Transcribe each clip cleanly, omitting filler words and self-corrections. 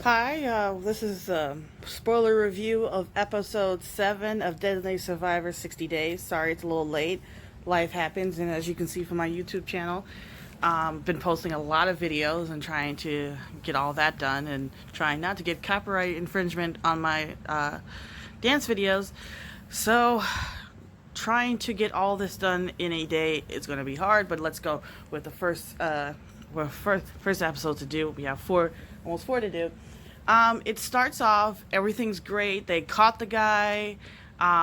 Hi, this is a spoiler review of episode 7 of Designated Survivor 60 Days. Sorry it's a little late. Life happens, and as you can see from my YouTube channel, been posting a lot of videos and trying to get all that done and trying not to get copyright infringement on my dance videos. So, trying to get all this done in a day is going to be hard, but let's go with the first episode to do. We have almost four to do. It starts off, everything's great. They caught the guy.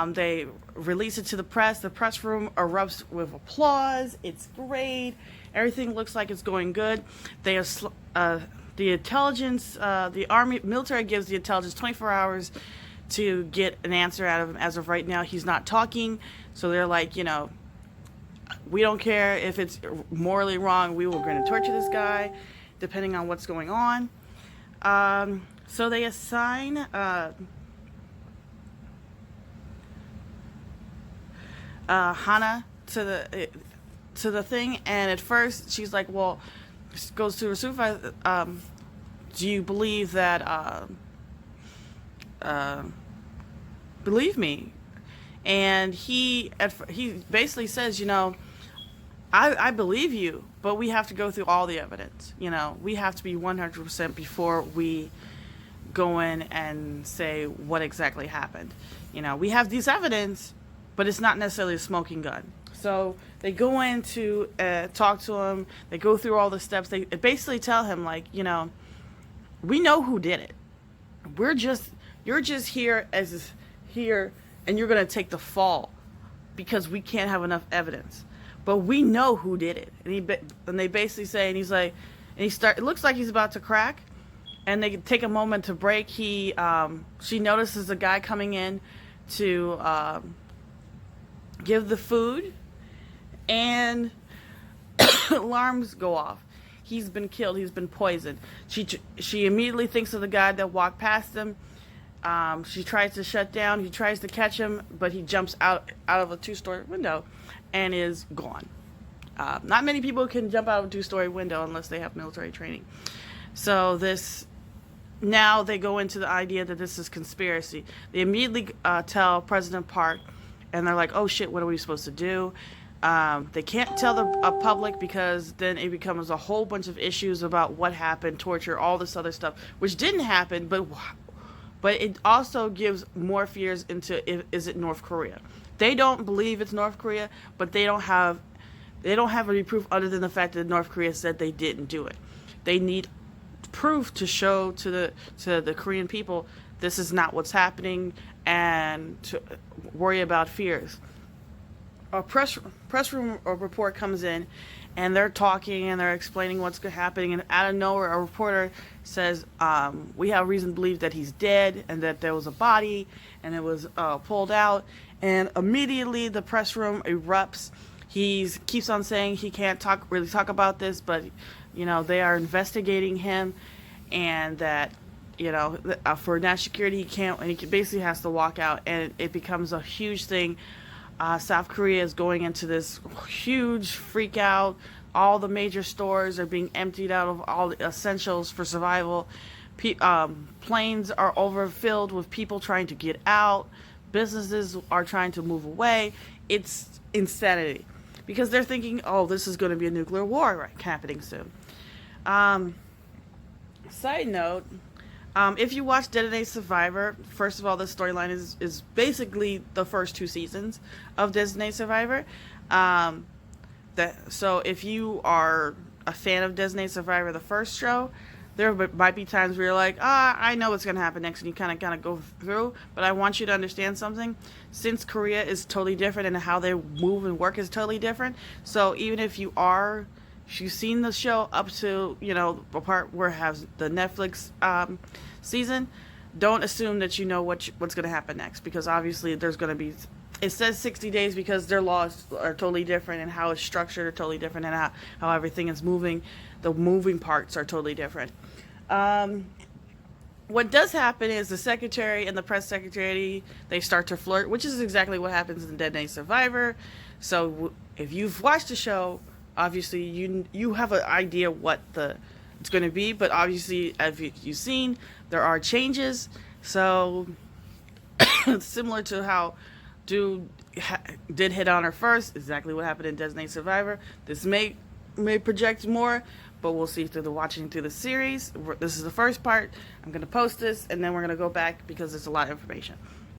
They release it to the press. The press room erupts with applause. It's great. Everything looks like it's going good. The intelligence, the army, military gives the intelligence 24 hours to get an answer out of him. As of right now, he's not talking. So they're like, we don't care if it's morally wrong. We were going to torture this guy, depending on what's going on. So they assign Hannah to the thing, and at first she's like, "Well," she goes to her supervisor. Do you believe that? Believe me, and he basically says, I believe you, but we have to go through all the evidence. We have to be 100% before we go in and say what exactly happened. We have this evidence, but it's not necessarily a smoking gun. So they go in to talk to him. They go through all the steps. They basically tell him, like, we know who did it. You're just here and you're going to take the fall because we can't have enough evidence. But we know who did it. And they basically say, and he's like, it looks like he's about to crack. And they take a moment to break. She notices a guy coming in to give the food, and alarms go off. He's been killed. He's been poisoned. She immediately thinks of the guy that walked past him. She tries to shut down. He tries to catch him, but he jumps out of a 2-story window and is gone. Not many people can jump out of a 2-story window unless they have military training. So now they go into the idea that this is conspiracy. They immediately tell President Park, and they're like, oh shit, what are we supposed to do? They can't tell the public because then it becomes a whole bunch of issues about what happened, torture, all this other stuff, which didn't happen, but it also gives more fears into, is it North Korea? They don't believe it's North Korea, but they don't have any proof other than the fact that North Korea said they didn't do it. They need proof to show to the Korean people this is not what's happening, and to worry about fears. A press room report comes in, and they're talking and they're explaining what's happening, and out of nowhere a reporter says, we have reason to believe that he's dead and that there was a body and it was pulled out, and immediately the press room erupts. He keeps on saying he can't really talk about this, but they are investigating him, and that for national security he can't, and he basically has to walk out, and it becomes a huge thing. South Korea is going into this huge freak out. All the major stores are being emptied out of all the essentials for survival. Planes are overfilled with people trying to get out. Businesses are trying to move away. It's insanity because they're thinking, oh, this is going to be a nuclear war happening soon. Side note, if you watch Designated Survivor, first of all, the storyline is basically the first 2 seasons of Designated Survivor. So if you are a fan of Designated Survivor, the first show, there might be times where you're like, I know what's going to happen next, and you kind of go through. But I want you to understand something. Since Korea is totally different and how they move and work is totally different, so even if you've seen the show up to, the part where it has the Netflix season, don't assume that you know what's going to happen next, because obviously there's going to be, it says 60 days because their laws are totally different, and how it's structured are totally different, and how everything is moving. The moving parts are totally different. What does happen is the secretary and the press secretary, they start to flirt, which is exactly what happens in Designated Survivor. So if you've watched the show, obviously you have an idea what the it's going to be. But obviously, as you've seen, there are changes. So similar to how dude did hit on her first, exactly what happened in Designated Survivor. This may project more, but we'll see through the watching through the series. This is the first part. I'm going to post this, and then we're going to go back because there's a lot of information.